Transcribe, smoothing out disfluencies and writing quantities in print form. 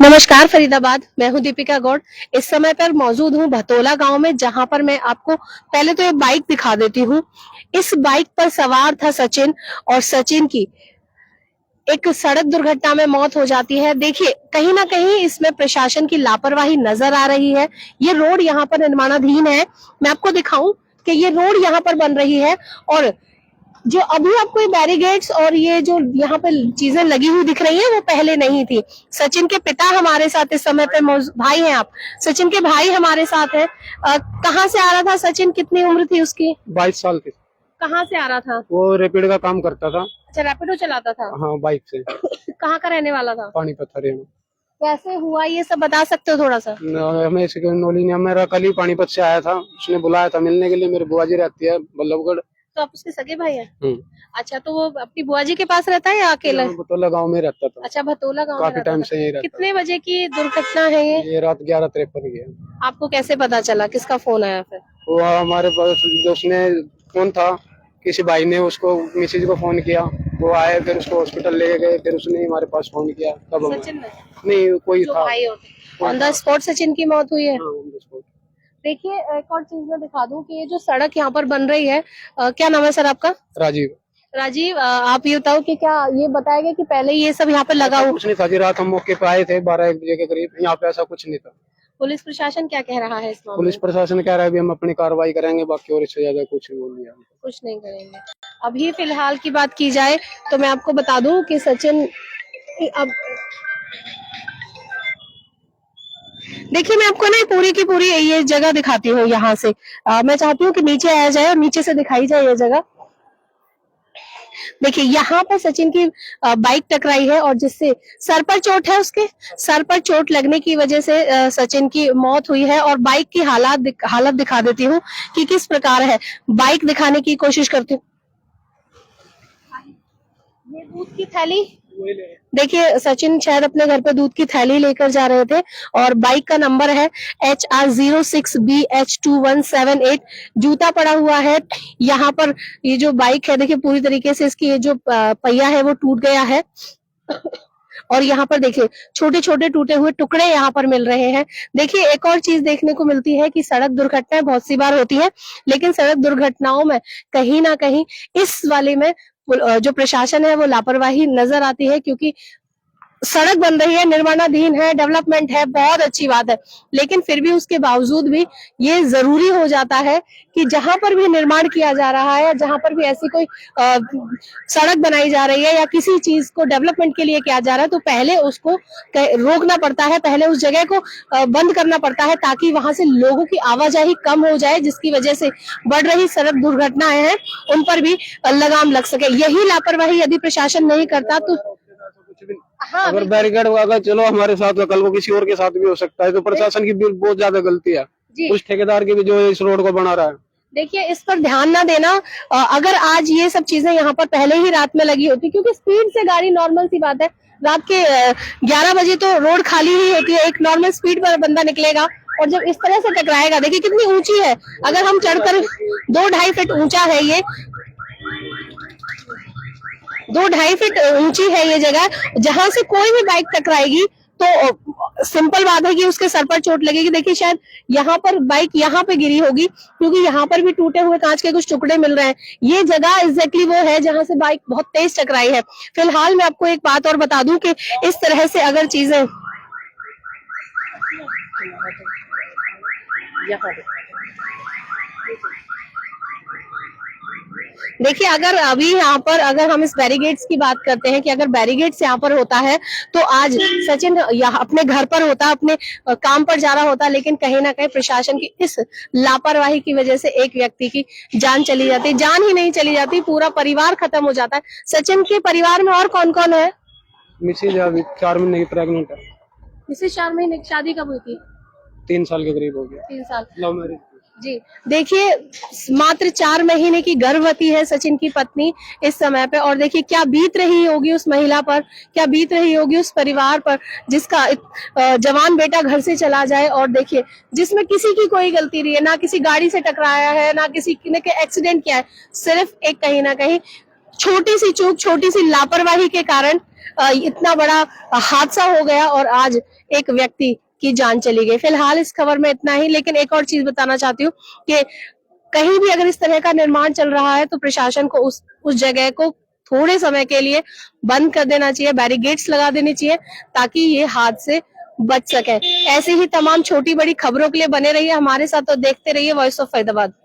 नमस्कार फरीदाबाद, मैं हूं दीपिका गौड़। इस समय पर मौजूद हूं भतोला गांव में, जहां पर मैं आपको पहले तो एक बाइक दिखा देती हूं। इस बाइक पर सवार था सचिन और सचिन की एक सड़क दुर्घटना में मौत हो जाती है। देखिए, कहीं ना कहीं इसमें प्रशासन की लापरवाही नजर आ रही है। ये रोड यहाँ पर निर्माणाधीन है। मैं आपको दिखाऊं कि ये रोड यहाँ पर बन रही है और जो अभी आपको ये बैरिगेड्स और ये जो यहाँ पे चीजें लगी हुई दिख रही हैं, वो पहले नहीं थी। सचिन के पिता हमारे साथ इस समय पे भाई हैं आप, सचिन के भाई हमारे साथ हैं। कहाँ से आ रहा था सचिन? कितनी उम्र थी उसकी? 22 साल की। कहाँ से आ रहा था? वो रैपिड का काम करता था। अच्छा, रैपिडो चलाता था। हाँ, बाइक से। कहाँ का रहने वाला था? पानीपत हरियाणा। कैसे हुआ ये सब बता सकते हो थोड़ा सा? हमें इसकी नॉलेज नहीं। मेरा कल ही पानीपत से आया था, उसने बुलाया था मिलने के लिए। मेरी बुआ जी रहती है बल्लभगढ़। तो आप उसके सगे भाई हैं? अच्छा, तो वो अपनी बुआ जी के पास रहता है या अकेला? भतोला गांव में रहता था। अच्छा, भतोला गांव में काफी टाइम से यही रहता। कितने बजे की दुर्घटना है ये रात 11:53 की है। आपको कैसे पता चला? किसका फोन आया फिर? वो हमारे पास उसने फोन था, किसी भाई ने उसको मिसेज को फोन किया। वो आए, फिर उसको हॉस्पिटल ले गए, फिर उसने हमारे पास फोन किया। तब सचिन ने? नहीं, कोई था। ऑन द स्पॉट सचिन की मौत हुई है। हाँ, देखिए, एक और चीज मैं दिखा दूं कि ये जो सड़क यहाँ पर बन रही है, क्या नाम है सर आपका? राजीव। राजीव, आप ये बताओ कि क्या ये बताया गया कि पहले ये सब यहाँ पर लगा हुआ? कुछ नहीं था जी, रात हम मौके पे आए थे 12-1 बजे के करीब। यहाँ पे ऐसा कुछ नहीं था। पुलिस प्रशासन क्या कह रहा है इस मामले में? पुलिस प्रशासन कह रहा है अभी हम अपनी कार्रवाई करेंगे, बाकी और इससे ज्यादा कुछ नहीं है। कुछ नहीं करेंगे। अभी फिलहाल की बात की जाए तो मैं आपको बता दूं कि सचिन अब देखिए, मैं आपको ना पूरी की पूरी ये जगह दिखाती हूँ यहाँ से। मैं चाहती हूँ कि नीचे आया जाए और नीचे से दिखाई जाए ये जगह। देखिए, यहाँ पर सचिन की बाइक टकराई है और जिससे सर पर चोट है। उसके सर पर चोट लगने की वजह से सचिन की मौत हुई है। और बाइक की हालत दिखा देती हूँ कि किस प्रकार है। बाइक दिखाने की कोशिश करती हूँ। ये दूध की थैली, देखिए सचिन शायद अपने घर पे दूध की थैली लेकर जा रहे थे और बाइक का नंबर है HR06BH2178। जूता पड़ा हुआ है यहाँ पर। ये जो बाइक है, देखिए पूरी तरीके से इसकी ये जो पहिया है वो टूट गया है। और यहाँ पर देखिए छोटे छोटे टूटे हुए टुकड़े यहाँ पर मिल रहे हैं। देखिए, एक और चीज देखने को मिलती है कि सड़क दुर्घटनाएं बहुत सी बार होती है, लेकिन सड़क दुर्घटनाओं में कहीं ना कहीं इस वाले में जो प्रशासन है वो लापरवाही नजर आती है। क्योंकि सड़क बन रही है, निर्माणाधीन है, डेवलपमेंट है, बहुत अच्छी बात है, लेकिन फिर भी उसके बावजूद भी ये जरूरी हो जाता है कि जहां पर भी निर्माण किया जा रहा है, जहां पर भी ऐसी कोई सड़क बनाई जा रही है या किसी चीज को डेवलपमेंट के लिए किया जा रहा है, तो पहले उसको रोकना पड़ता है, पहले उस जगह को बंद करना पड़ता है, ताकि वहां से लोगों की आवाजाही कम हो जाए, जिसकी वजह से बढ़ रही सड़क दुर्घटनाएं हैं उन पर भी लगाम लग सके। यही लापरवाही यदि प्रशासन नहीं करता तो हाँ, अगर बैरिकेड अगर चलो हमारे साथ में, कल को किसी और के साथ भी हो सकता है, तो प्रशासन की भी बहुत ज्यादा गलती है। कुछ ठेकेदार की भी जो इस रोड को बना रहा है। देखिए, इस पर ध्यान ना देना। अगर आज ये सब चीजें यहाँ पर पहले ही रात में लगी होती, क्योंकि स्पीड से गाड़ी, नॉर्मल सी बात है, रात के 11 बजे तो रोड खाली ही होती है, एक नॉर्मल स्पीड पर बंदा निकलेगा और जब इस तरह से टकराएगा, देखिए कितनी ऊंची है। अगर हम चढ़कर 2-2.5 फीट ऊंचा है ये, 2-2.5 फीट ऊंची है ये जगह, जहां से कोई भी बाइक टकराएगी तो सिंपल बात है कि उसके सर पर चोट लगेगी। देखिए, शायद यहाँ पर बाइक यहाँ पे गिरी होगी, क्योंकि यहाँ पर भी टूटे हुए कांच के कुछ टुकड़े मिल रहे हैं। ये जगह एग्जैक्टली वो है जहां से बाइक बहुत तेज टकराई है। फिलहाल मैं आपको एक बात और बता दूं कि इस तरह से अगर चीजें देखिए, अगर अभी यहाँ पर अगर हम इस बैरिगेड्स की बात करते हैं कि अगर बैरिगेड्स यहाँ पर होता है तो आज सचिन यहाँ अपने घर पर होता, अपने काम पर जा रहा होता, लेकिन कहीं ना कहीं प्रशासन की इस लापरवाही की वजह से एक व्यक्ति की जान चली जाती, जान ही नहीं चली जाती, पूरा परिवार खत्म हो जाता है। सचिन के परिवार में और कौन कौन है? मिसेज अभी 4 महीने की प्रेग्नेंट है। मिसेज 4 महीने की, शादी कब हुई थी? 3 साल के करीब हो गया। 3 साल, लव मैरिज जी। देखिए, मात्र 4 महीने की गर्भवती है सचिन की पत्नी इस समय पे, और देखिए क्या बीत रही होगी उस महिला पर, क्या बीत रही होगी उस परिवार पर जिसका जवान बेटा घर से चला जाए, और देखिए जिसमें किसी की कोई गलती नहीं है, ना किसी गाड़ी से टकराया है, ना किसी ने एक्सीडेंट किया है, सिर्फ एक कहीं ना कहीं छोटी सी चूक, छोटी सी लापरवाही के कारण इतना बड़ा हादसा हो गया और आज एक व्यक्ति की जान चली गई। फिलहाल इस खबर में इतना ही, लेकिन एक और चीज बताना चाहती हूँ कि कहीं भी अगर इस तरह का निर्माण चल रहा है तो प्रशासन को उस जगह को थोड़े समय के लिए बंद कर देना चाहिए, बैरिकेड्स लगा देनी चाहिए ताकि ये हादसे बच सके। ऐसे ही तमाम छोटी बड़ी खबरों के लिए बने रहिए हमारे साथ और देखते रहिए वॉइस ऑफ फैदाबाद।